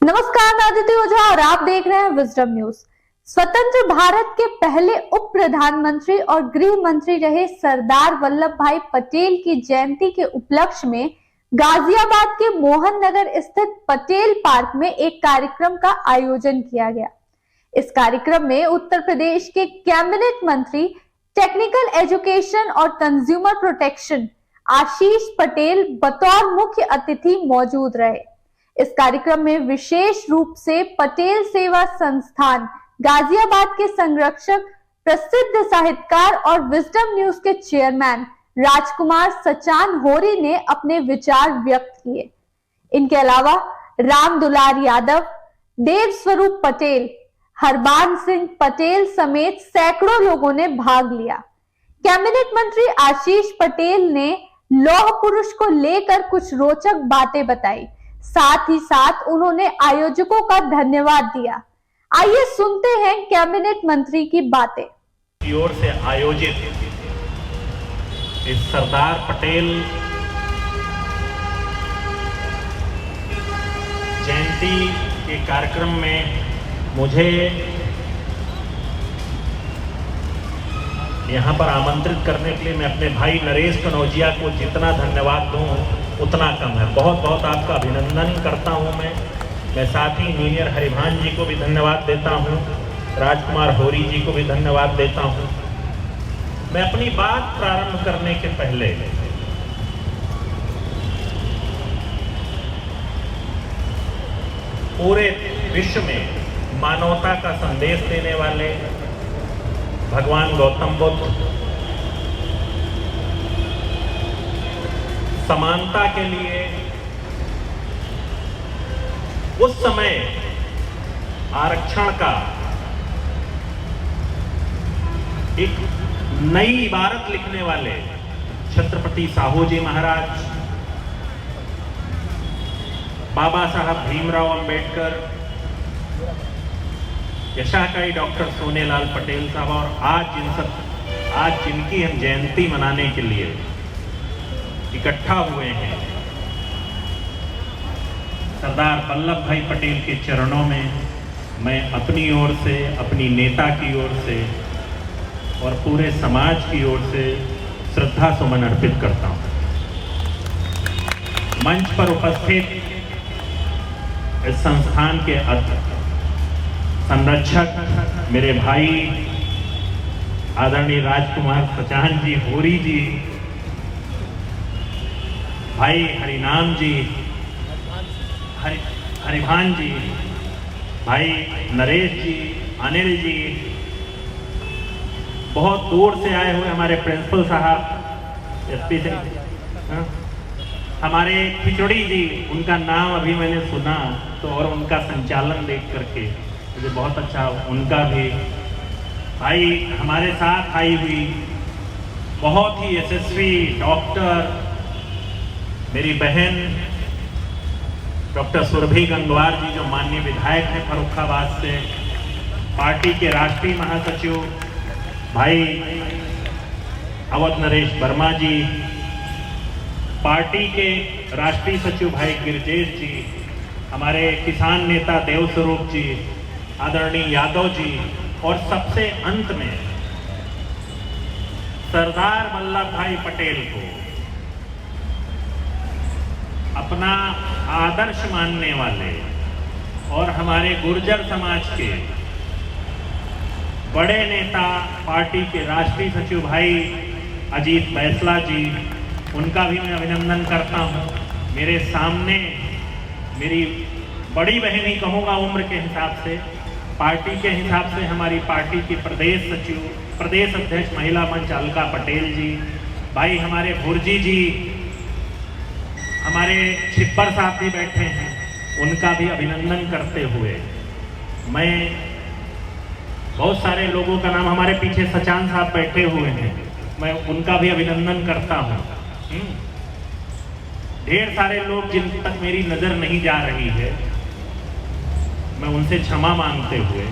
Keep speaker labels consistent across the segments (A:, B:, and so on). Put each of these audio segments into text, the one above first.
A: नमस्कार, मैं अदिति ओझा और आप देख रहे हैं विजडम न्यूज। स्वतंत्र भारत के पहले उप प्रधानमंत्री और गृह मंत्री रहे सरदार वल्लभ भाई पटेल की जयंती के उपलक्ष्य में गाजियाबाद के मोहन नगर स्थित पटेल पार्क में एक कार्यक्रम का आयोजन किया गया। इस कार्यक्रम में उत्तर प्रदेश के कैबिनेट मंत्री टेक्निकल एजुकेशन और कंज्यूमर प्रोटेक्शन आशीष पटेल बतौर मुख्य अतिथि मौजूद रहे। इस कार्यक्रम में विशेष रूप से पटेल सेवा संस्थान गाजियाबाद के संरक्षक, प्रसिद्ध साहित्यकार और विजडम न्यूज के चेयरमैन राजकुमार सचान होरी ने अपने विचार व्यक्त किए। इनके अलावा राम दुलार यादव, देव स्वरूप पटेल, हरबान सिंह पटेल समेत सैकड़ों लोगों ने भाग लिया। कैबिनेट मंत्री आशीष पटेल ने लौह पुरुष को लेकर कुछ रोचक बातें बताई। साथ ही साथ उन्होंने आयोजकों का धन्यवाद दिया। आइए सुनते हैं कैबिनेट मंत्री की बातें।
B: की ओर से आयोजित इस सरदार पटेल जयंती के कार्यक्रम में मुझे यहाँ पर आमंत्रित करने के लिए मैं अपने भाई नरेश कनौजिया को जितना धन्यवाद दूं उतना कम है। बहुत बहुत आपका अभिनंदन करता हूं मैं साथ ही इंजीनियर हरिभान जी को भी धन्यवाद देता हूं, राजकुमार होरी जी को भी धन्यवाद देता हूं। मैं अपनी बात प्रारंभ करने के पहले पूरे विश्व में मानवता का संदेश देने वाले भगवान गौतम बुद्ध, समानता के लिए उस समय आरक्षण का एक नई इबारत लिखने वाले छत्रपति साहू जी महाराज, बाबा साहब भीमराव अंबेडकर, यशाकई डॉक्टर सोनेलाल पटेल साहब और आज जिनकी हम जयंती मनाने के लिए इकट्ठा हुए हैं, सरदार वल्लभ भाई पटेल के चरणों में मैं अपनी ओर से, अपनी नेता की ओर से और पूरे समाज की ओर से श्रद्धा सुमन अर्पित करता हूं। मंच पर उपस्थित इस संस्थान के संरक्षक मेरे भाई आदरणीय राजकुमार सचान जी होरी जी, भाई हरिनाम जी, हरिभान जी, भाई नरेश जी, अनिल जी, बहुत दूर से आए हुए हमारे प्रिंसिपल साहब, एसपी से हमारे खिचड़ी जी, उनका नाम अभी मैंने सुना तो और उनका संचालन देख करके मुझे बहुत अच्छा, उनका भी भाई हमारे साथ आई हुई बहुत ही यशस्वी डॉक्टर मेरी बहन डॉक्टर सुरभि गंगवार जी, जो माननीय विधायक हैं फर्रुखाबाद से, पार्टी के राष्ट्रीय महासचिव भाई अवध नरेश वर्मा जी, पार्टी के राष्ट्रीय सचिव भाई गिरजेश जी, हमारे किसान नेता देव स्वरूप जी, आदरणीय यादव जी, और सबसे अंत में सरदार वल्लभ भाई पटेल को अपना आदर्श मानने वाले और हमारे गुर्जर समाज के बड़े नेता, पार्टी के राष्ट्रीय सचिव भाई अजीत बैसला जी, उनका भी मैं अभिनंदन करता हूं। मेरे सामने मेरी बड़ी बहन ही कहूँगा उम्र के हिसाब से, पार्टी के हिसाब से हमारी पार्टी की प्रदेश सचिव, प्रदेश अध्यक्ष महिला मंच अलका पटेल जी, भाई हमारे भुर्जी जी, हमारे छिप्पर साहब भी बैठे हैं, उनका भी अभिनंदन करते हुए मैं बहुत सारे लोगों का नाम, हमारे पीछे सचान साहब बैठे हुए हैं, मैं उनका भी अभिनंदन करता हूं। ढेर सारे लोग जिन तक मेरी नजर नहीं जा रही है, मैं उनसे क्षमा मांगते हुए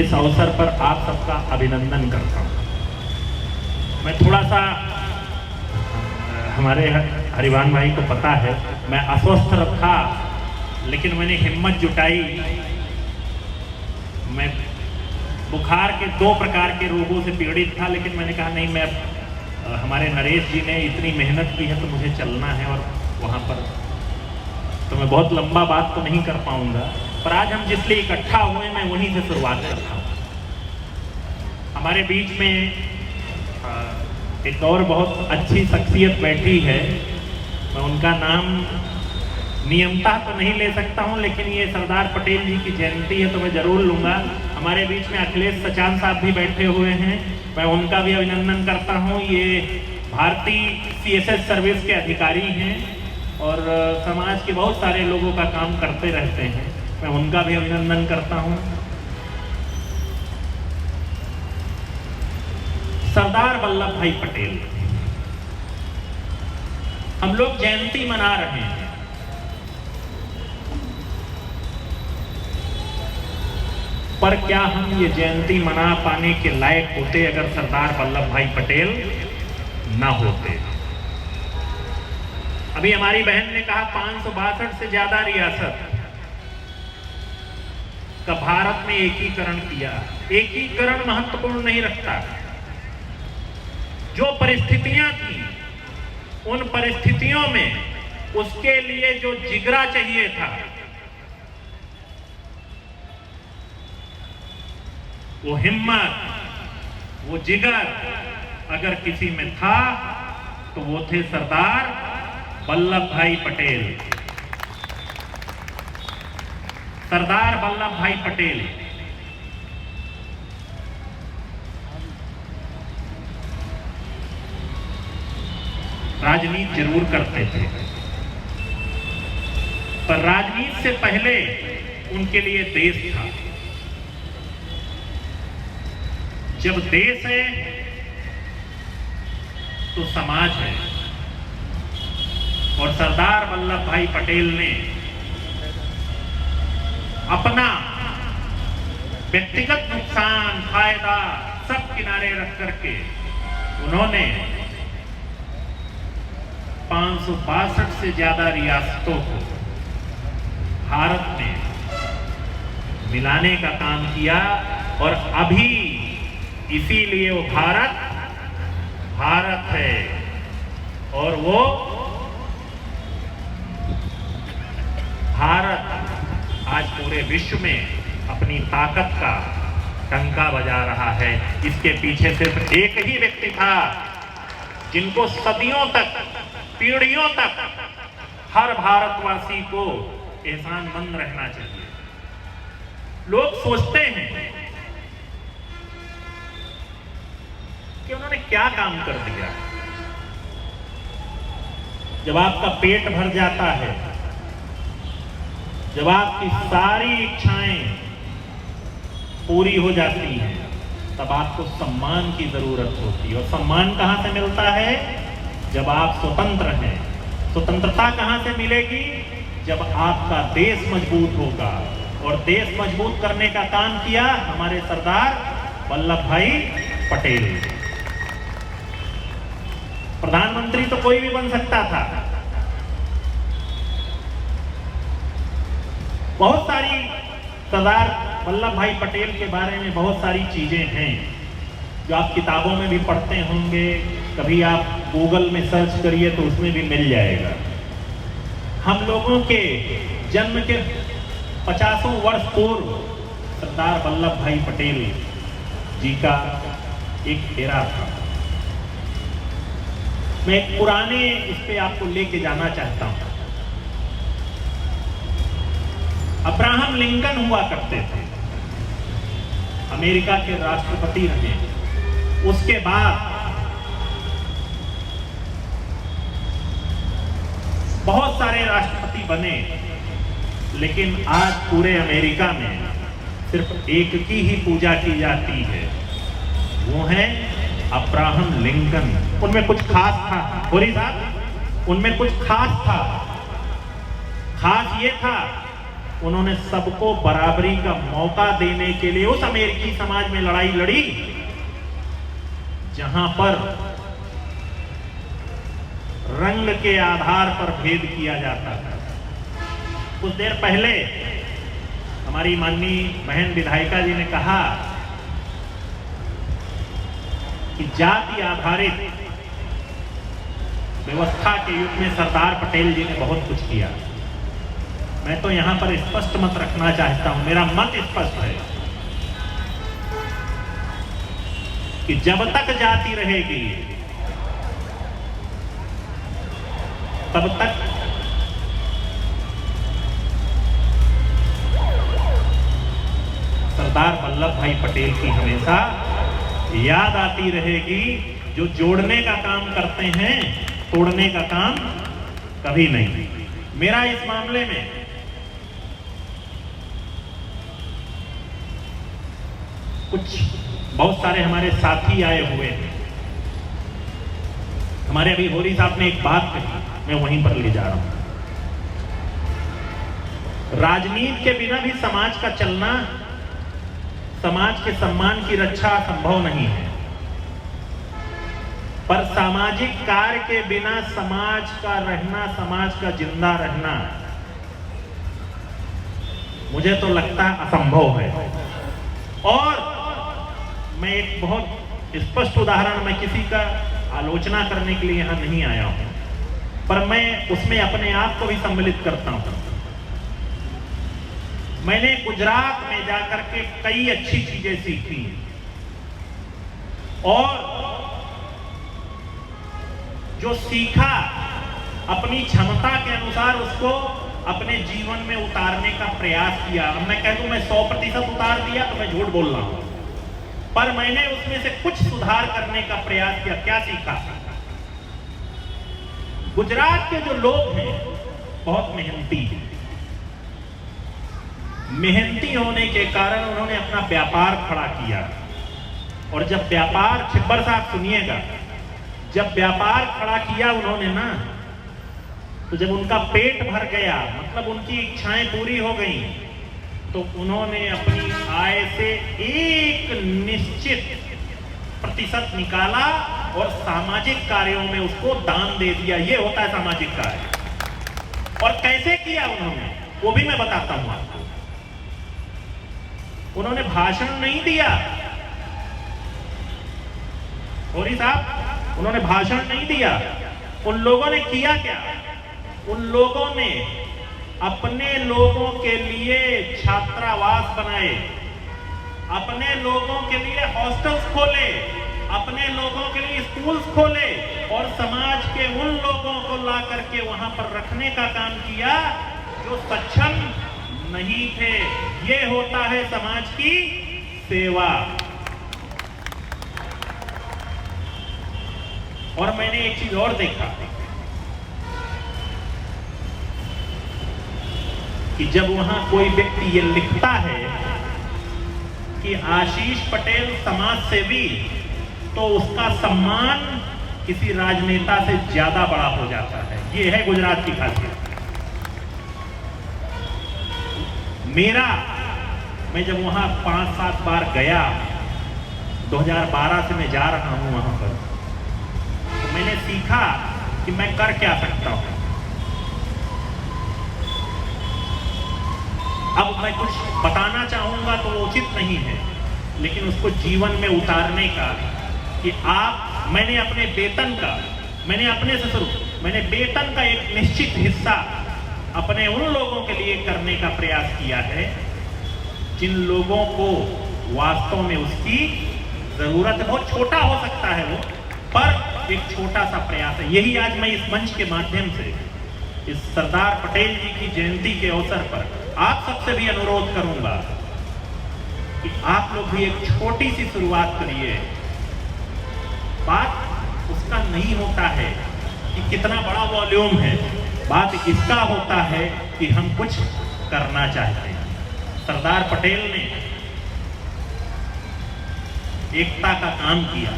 B: इस अवसर पर आप सबका अभिनंदन करता हूं। मैं थोड़ा सा, हमारे हरिभान भाई को पता है मैं अस्वस्थ था लेकिन मैंने हिम्मत जुटाई। मैं बुखार के 2 प्रकार के रोगों से पीड़ित था, लेकिन मैंने कहा नहीं, मैं हमारे नरेश जी ने इतनी मेहनत की है तो मुझे चलना है। और वहाँ पर तो मैं बहुत लंबा बात तो नहीं कर पाऊंगा, पर आज हम जिस लिए इकट्ठा हुए मैं वहीं से शुरुआत करता हूँ। हमारे बीच में एक और बहुत अच्छी शख्सियत बैठी है, मैं उनका नाम नियमता तो नहीं ले सकता हूं, लेकिन ये सरदार पटेल जी की जयंती है तो मैं जरूर लूंगा। हमारे बीच में अखिलेश सचान साहब भी बैठे हुए हैं, मैं उनका भी अभिनंदन करता हूं। ये भारतीय CSS सर्विस के अधिकारी हैं और समाज के बहुत सारे लोगों का काम करते रहते हैं, मैं उनका भी अभिनंदन करता हूं। सरदार वल्लभ भाई पटेल, हम लोग जयंती मना रहे हैं, पर क्या हम ये जयंती मना पाने के लायक होते अगर सरदार वल्लभ भाई पटेल ना होते? अभी हमारी बहन ने कहा 562 से ज्यादा रियासत का भारत में एकीकरण किया। एकीकरण महत्वपूर्ण नहीं रखता, जो परिस्थितियां थी उन परिस्थितियों में उसके लिए जो जिगरा चाहिए था वो हिम्मत, वो जिगर अगर किसी में था तो वो थे सरदार वल्लभ भाई पटेल। सरदार वल्लभ भाई पटेल राजनीति जरूर करते थे, पर राजनीति से पहले उनके लिए देश था। जब देश है तो समाज है, और सरदार वल्लभ भाई पटेल ने अपना व्यक्तिगत नुकसान फायदा सब किनारे रख करके उन्होंने 562 से ज्यादा रियासतों को भारत में मिलाने का काम किया। और अभी इसीलिए वो भारत है, और वो भारत आज पूरे विश्व में अपनी ताकत का डंका बजा रहा है। इसके पीछे सिर्फ एक ही व्यक्ति था जिनको सदियों तक, पीढ़ियों तक हर भारतवासी को एहसानमंद रहना चाहिए। लोग सोचते हैं कि उन्होंने क्या काम कर दिया। जब आपका पेट भर जाता है, जब आपकी सारी इच्छाएं पूरी हो जाती हैं, तब आपको सम्मान की जरूरत होती है। और सम्मान कहां से मिलता है? जब आप स्वतंत्र हैं। स्वतंत्रता कहां से मिलेगी? जब आपका देश मजबूत होगा। और देश मजबूत करने का काम किया हमारे सरदार वल्लभ भाई पटेल। प्रधानमंत्री तो कोई भी बन सकता था। बहुत सारी सरदार वल्लभ भाई पटेल के बारे में बहुत सारी चीजें हैं जो आप किताबों में भी पढ़ते होंगे, कभी आप गूगल में सर्च करिए तो उसमें भी मिल जाएगा। हम लोगों के जन्म के 50 वर्ष पूर्व सरदार वल्लभ भाई पटेल जी का एक फेरा था। मैं एक पुराने इस पे आपको लेके जाना चाहता हूं। अब्राहम लिंकन हुआ करते थे, अमेरिका के राष्ट्रपति रहे। उसके बाद बहुत सारे राष्ट्रपति बने, लेकिन आज पूरे अमेरिका में सिर्फ एक की ही पूजा की जाती है, वो है अब्राहम लिंकन। उनमें कुछ खास था, होरी साहब, उनमें कुछ खास था। खास ये था, उन्होंने सबको बराबरी का मौका देने के लिए उस अमेरिकी समाज में लड़ाई लड़ी जहां पर रंग के आधार पर भेद किया जाता था। कुछ देर पहले हमारी माननीय बहन विधायिका जी ने कहा कि जाति आधारित व्यवस्था के युग में सरदार पटेल जी ने बहुत कुछ किया। मैं तो यहां पर स्पष्ट मत रखना चाहता हूं, मेरा मत स्पष्ट है कि जब तक जाति रहेगी तब तक सरदार वल्लभ भाई पटेल की हमेशा याद आती रहेगी। जो जोड़ने का काम करते हैं, तोड़ने का काम कभी नहीं। मेरा इस मामले में कुछ बहुत सारे हमारे साथी आए हुए हैं। हमारे अभी होरी साहब ने एक बात कही, मैं वहीं पर ले जा रहा हूं। राजनीति के बिना भी समाज का चलना, समाज के सम्मान की रक्षा संभव नहीं है, पर सामाजिक कार्य के बिना समाज का रहना, समाज का जिंदा रहना मुझे तो लगता है असंभव है। और मैं एक बहुत स्पष्ट उदाहरण, मैं किसी का आलोचना करने के लिए यहां नहीं आया हूं, पर मैं उसमें अपने आप को भी सम्मिलित करता हूं। मैंने गुजरात में जाकर के कई अच्छी चीजें सीखी और जो सीखा अपनी क्षमता के अनुसार उसको अपने जीवन में उतारने का प्रयास किया। अब मैं कह दूं मैं 100% उतार दिया तो मैं झूठ बोल रहा हूं, पर मैंने उसमें से कुछ सुधार करने का प्रयास किया। क्या सीखा? गुजरात के जो लोग हैं बहुत मेहनती हैं। मेहनती होने के कारण उन्होंने अपना व्यापार खड़ा किया, और जब व्यापार, छिब्बर साहब सुनिएगा, जब व्यापार खड़ा किया उन्होंने ना, तो जब उनका पेट भर गया, मतलब उनकी इच्छाएं पूरी हो गई, तो उन्होंने अपनी आय से एक निश्चित प्रतिशत निकाला और सामाजिक कार्यों में उसको दान दे दिया। ये होता है सामाजिक कार्य। और कैसे किया उन्होंने, वो भी मैं बताता हूं आपको। उन्होंने भाषण नहीं दिया, होरी साहब, उन्होंने भाषण नहीं दिया। उन लोगों ने किया क्या? उन लोगों ने अपने लोगों के लिए छात्रावास बनाए, अपने लोगों के लिए हॉस्टल्स खोले, अपने लोगों के लिए स्कूल्स खोले, और समाज के उन लोगों को ला करके वहां पर रखने का काम किया जो सक्षम नहीं थे। ये होता है समाज की सेवा। और मैंने एक चीज और देखा कि जब वहां कोई व्यक्ति ये लिखता है कि आशीष पटेल समाज सेवी, तो उसका सम्मान किसी राजनेता से ज्यादा बड़ा हो जाता है। ये है गुजरात की खासियत। मैं जब वहां 5-7 बार गया, 2012 से मैं जा रहा हूं वहां पर, तो मैंने सीखा कि मैं कर क्या सकता हूं। अब मैं कुछ बताना चाहूंगा तो वो उचित नहीं है, लेकिन उसको जीवन में उतारने का कि मैंने अपने वेतन का, मैंने वेतन का एक निश्चित हिस्सा अपने उन लोगों के लिए करने का प्रयास किया है जिन लोगों को वास्तव में उसकी जरूरत है। बहुत छोटा हो सकता है वो, पर एक छोटा सा प्रयास है। यही आज मैं इस मंच के माध्यम से इस सरदार पटेल जी की जयंती के अवसर पर आप सबसे भी अनुरोध करूंगा कि आप लोग भी एक छोटी सी शुरुआत करिए। बात उसका नहीं होता है कि कितना बड़ा वॉल्यूम है, बात इसका होता है कि हम कुछ करना चाहते हैं। सरदार पटेल ने एकता का काम किया।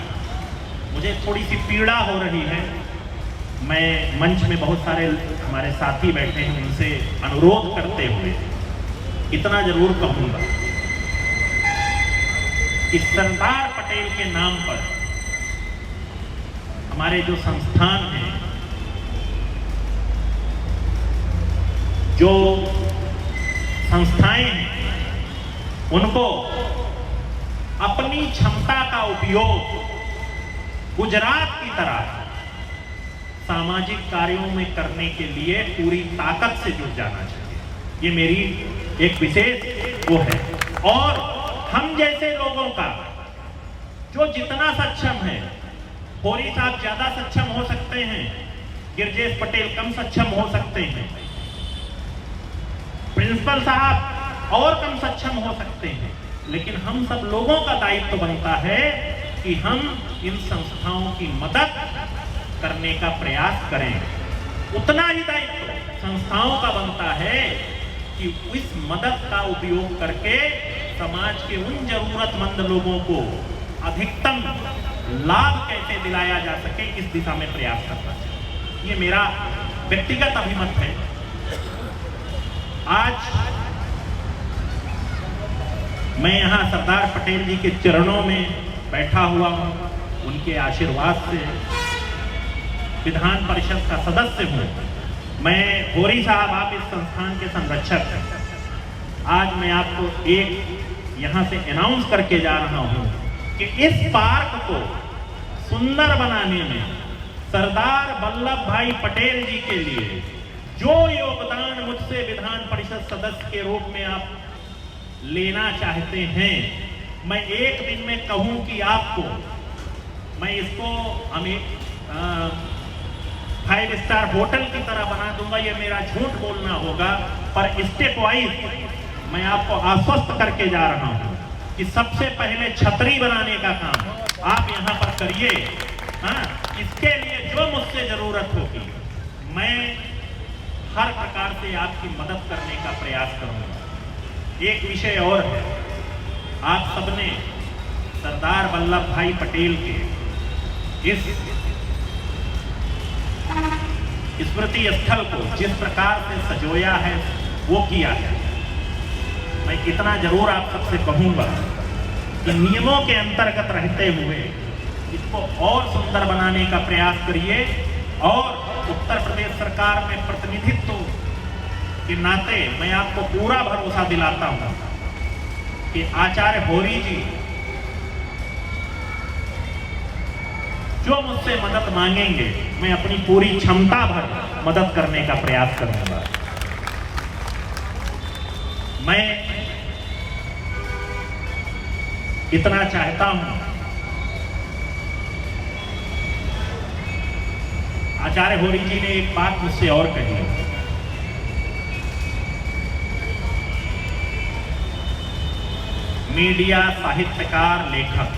B: मुझे थोड़ी सी पीड़ा हो रही है, मैं मंच में बहुत सारे हमारे साथी बैठे हैं, उनसे अनुरोध करते हुए इतना जरूर कहूंगा कि सरदार पटेल के नाम पर हमारे जो संस्थान हैं, जो संस्थाएं हैं, उनको अपनी क्षमता का उपयोग गुजरात की तरह सामाजिक कार्यों में करने के लिए पूरी ताकत से जुट जाना चाहिए। ये मेरी एक विशेष वो है। और हम जैसे लोगों का जो जितना सक्षम है, होरी साहब ज्यादा सक्षम हो सकते हैं, गिरजेश पटेल कम सक्षम हो सकते हैं, प्रिंसिपल साहब और कम सक्षम हो सकते हैं, लेकिन हम सब लोगों का दायित्व बनता है कि हम इन संस्थाओं की मदद करने का प्रयास करें। उतना ही दायित्व संस्थाओं का बनता है कि इस मदद का उपयोग करके समाज के उन जरूरतमंद लोगों को अधिकतम लाभ कैसे दिलाया जा सके, इस दिशा में प्रयास करना चाहिए। ये मेरा व्यक्तिगत अभिमत है। आज मैं यहाँ सरदार पटेल जी के चरणों में बैठा हुआ हूँ, उनके आशीर्वाद से विधान परिषद का सदस्य हूँ। मैं होरी साहब, आप इस संस्थान के संरक्षक हैं। आज मैं आपको एक यहाँ से अनाउंस करके जा रहा हूँ कि इस पार्क को सुंदर बनाने में सरदार वल्लभ भाई पटेल जी के लिए जो योगदान मुझसे विधान परिषद सदस्य के रूप में आप लेना चाहते हैं, मैं एक दिन में कहूं कि आपको मैं इसको हमें 5 स्टार होटल की तरह बना दूंगा, ये मेरा झूठ बोलना होगा। पर स्टेप वाइज मैं आपको आश्वस्त करके जा रहा हूं कि सबसे पहले छतरी बनाने का काम आप यहां पर करिए। हाँ, इसके लिए जो मुझसे जरूरत होगी मैं हर प्रकार से आपकी मदद करने का प्रयास करूंगा। एक विषय और है, आप सबने सरदार वल्लभ भाई पटेल के इस स्मृति स्थल को जिस प्रकार से सजोया है, वो किया है। मैं इतना जरूर आप सबसे कहूंगा कि नियमों के अंतर्गत रहते हुए इसको और सुंदर बनाने का प्रयास करिए। और उत्तर प्रदेश सरकार में प्रतिनिधित्व के नाते मैं आपको पूरा भरोसा दिलाता हूं कि आचार्य होरी जी जो मुझसे मदद मांगेंगे, मैं अपनी पूरी क्षमता भर मदद करने का प्रयास करूंगा। मैं इतना चाहता हूं, आचार्य होरी जी ने एक बात मुझसे और कही है, मीडिया, साहित्यकार, लेखक,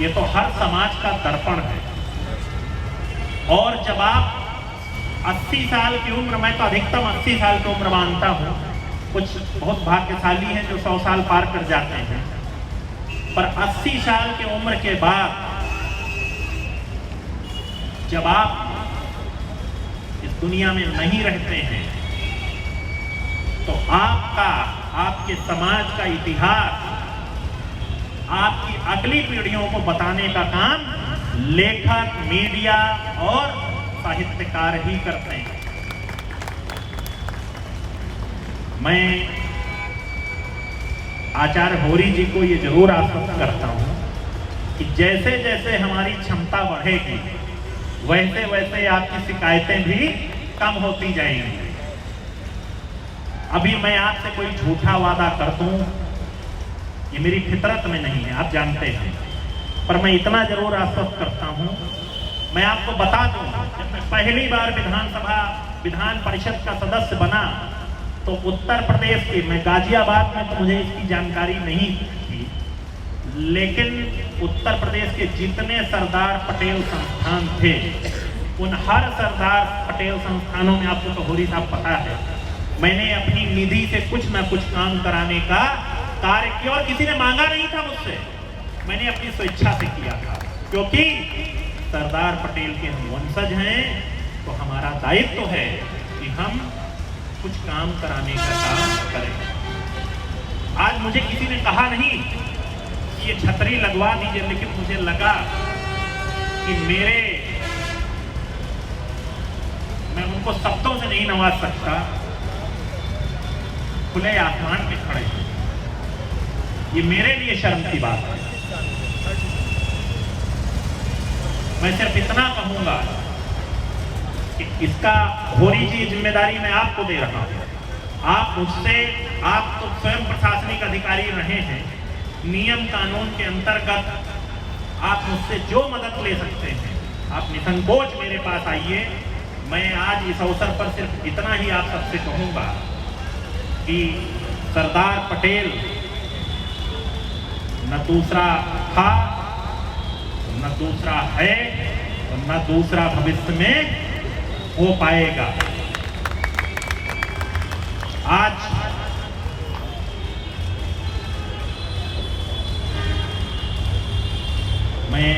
B: ये तो हर समाज का दर्पण है। और जब आप 80 साल की उम्र, मैं तो अधिकतम 80 साल की उम्र मानता हूं, कुछ बहुत भाग्यशाली हैं जो 100 साल पार कर जाते हैं, पर 80 साल की उम्र के बाद जब आप इस दुनिया में नहीं रहते हैं तो आपका, आपके समाज का इतिहास आपकी अगली पीढ़ियों को बताने का काम लेखक, मीडिया और साहित्यकार ही करते हैं। मैं आचार्य होरी जी को ये जरूर आश्वस्त करता हूं कि जैसे जैसे हमारी क्षमता बढ़ेगी वैसे वैसे आपकी शिकायतें भी कम होती जाएंगी। अभी मैं आपसे कोई झूठा वादा कर दूं, ये मेरी फितरत में नहीं है, आप जानते हैं, पर मैं इतना जरूर आश्वस्त करता हूं, मैं आपको बता दूं, जब मैं पहली बार विधान परिषद का सदस्य बना तो उत्तर प्रदेश के, मैं गाजियाबाद में तो मुझे इसकी जानकारी नहीं थी, लेकिन उत्तर प्रदेश के जितने सरदार पटेल संस्थान थे, उन हर सरदार पटेल संस्थानों में, आपको तो होरी साहब पता है, मैंने अपनी निधि से कुछ ना कुछ काम कराने का कार्य किया और किसी ने मांगा नहीं था मुझसे, मैंने अपनी स्वेच्छा से किया था, क्योंकि सरदार पटेल के हम वंशज हैं, तो हमारा दायित्व तो है कि हम कुछ काम कराने का काम करें। आज मुझे किसी ने कहा नहीं कि ये छतरी लगवा दीजिए, लेकिन मुझे लगा कि मैं उनको शब्दों से नहीं नवाज सकता, खुले आसमान में खड़े हैं। ये मेरे लिए शर्म की बात है। मैं सिर्फ इतना कहूंगा कि इसका थोड़ी सी जिम्मेदारी मैं आपको दे रहा हूं। आप मुझसे, आप तो स्वयं प्रशासनिक अधिकारी रहे हैं, नियम कानून के अंतर्गत आप मुझसे जो मदद ले सकते हैं आप निसंकोच मेरे पास आइए। मैं आज इस अवसर पर सिर्फ इतना ही आप सबसे कहूंगा कि सरदार पटेल न दूसरा था, न दूसरा है और न दूसरा भविष्य में हो पाएगा। आज मैं,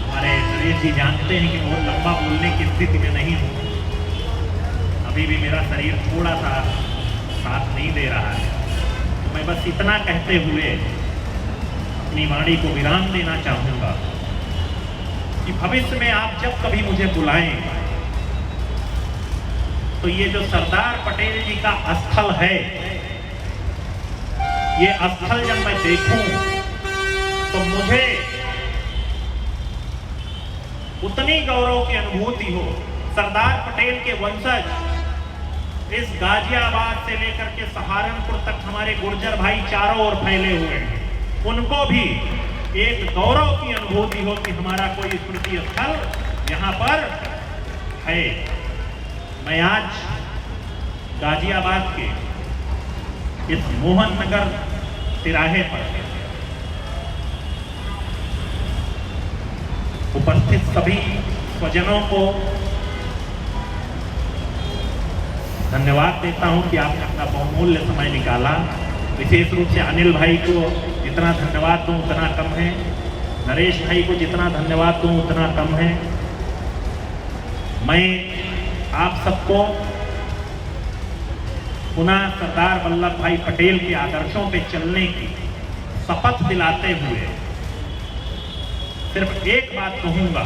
B: हमारे नरेश जी जानते हैं कि बहुत लंबा बोलने की स्थिति में नहीं हूँ, अभी भी मेरा शरीर थोड़ा सा साथ नहीं दे रहा है। तो मैं बस इतना कहते हुए अपनी वाणी को विराम देना चाहूँगा कि भविष्य में आप जब कभी मुझे बुलाएं तो ये जो सरदार पटेल जी का स्थल है, ये स्थल जब मैं देखूं तो मुझे उतनी गौरव की अनुभूति हो। सरदार पटेल के वंशज इस गाजियाबाद से लेकर के सहारनपुर तक हमारे गुर्जर भाई चारों ओर फैले हुए हैं, उनको भी एक गौरव की अनुभूति हो कि हमारा कोई स्मृति स्थल यहाँ पर है। मैं आज गाजियाबाद के इस मोहन नगर तिराहे पर उपस्थित सभी स्वजनों को धन्यवाद देता हूं कि आपने अपना बहुमूल्य समय निकाला। विशेष रूप से अनिल भाई को जितना धन्यवाद दूं उतना कम है, नरेश भाई को जितना धन्यवाद दूं उतना कम है। मैं आप सबको पुनः सरदार वल्लभ भाई पटेल के आदर्शों पे चलने की शपथ दिलाते हुए सिर्फ एक बात कहूंगा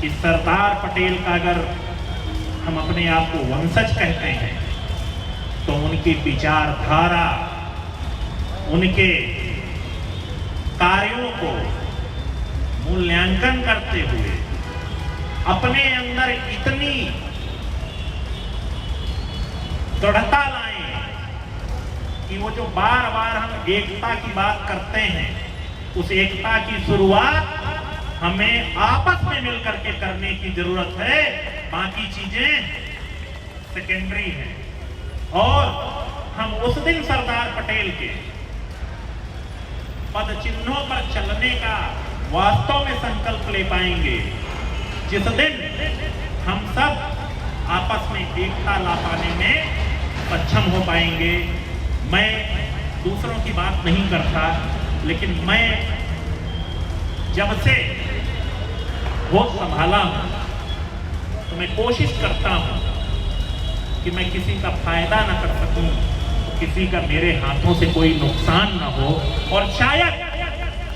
B: कि सरदार पटेल का अगर हम अपने आप को वंशज कहते हैं तो उनकी विचारधारा, उनके कार्यों को मूल्यांकन करते हुए अपने अंदर इतनी दृढ़ता लाएं कि वो जो बार बार हम एकता की बात करते हैं, उस एकता की शुरुआत हमें आपस में मिलकर के करने की जरूरत है। बाकी चीजें सेकेंडरी हैं। और हम उस दिन सरदार पटेल के पद चिन्हों पर चलने का वास्तव में संकल्प ले पाएंगे जिस दिन हम सब आपस में एकता ला पाने में सक्षम हो पाएंगे। मैं दूसरों की बात नहीं करता, लेकिन मैं जब से होश संभाला हूं तो मैं कोशिश करता हूं कि मैं किसी का फायदा ना कर सकूं, किसी का मेरे हाथों से कोई नुकसान ना हो। और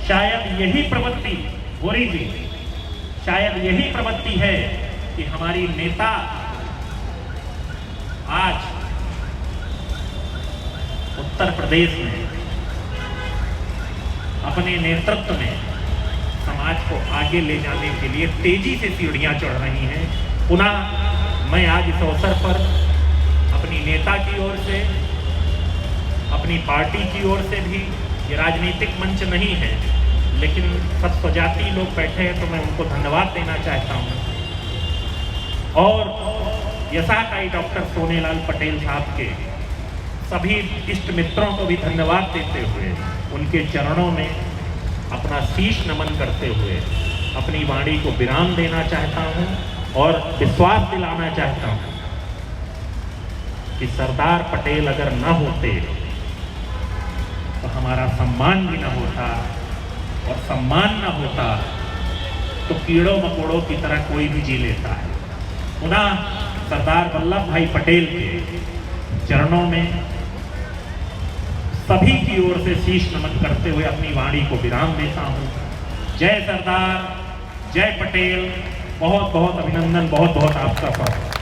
B: शायद यही प्रवृत्ति, गोरी जी, शायद यही प्रवृत्ति है कि हमारी नेता आज उत्तर प्रदेश में अपने नेतृत्व में समाज को आगे ले जाने के लिए तेजी से सीढ़ियां चढ़ रही हैं। पुनः मैं आज इस अवसर पर अपनी नेता की ओर से, अपनी पार्टी की ओर से भी, ये राजनीतिक मंच नहीं है लेकिन सब स्वजाति लोग बैठे हैं तो मैं उनको धन्यवाद देना चाहता हूं। और यशाकाई डॉक्टर सोनेलाल पटेल साहब के सभी इष्ट मित्रों को भी धन्यवाद देते हुए उनके चरणों में अपना शीश नमन करते हुए अपनी वाणी को विराम देना चाहता हूं और विश्वास दिलाना चाहता हूं कि सरदार पटेल अगर न होते तो हमारा सम्मान भी न होता, और सम्मान न होता तो कीड़ों मकोड़ों की तरह कोई भी जी लेता है। पुनः सरदार वल्लभ भाई पटेल के चरणों में सभी की ओर से शीश नमन करते हुए अपनी वाणी को विराम देता हूं। जय सरदार, जय पटेल। बहुत बहुत अभिनंदन, बहुत बहुत आपका स्वागत।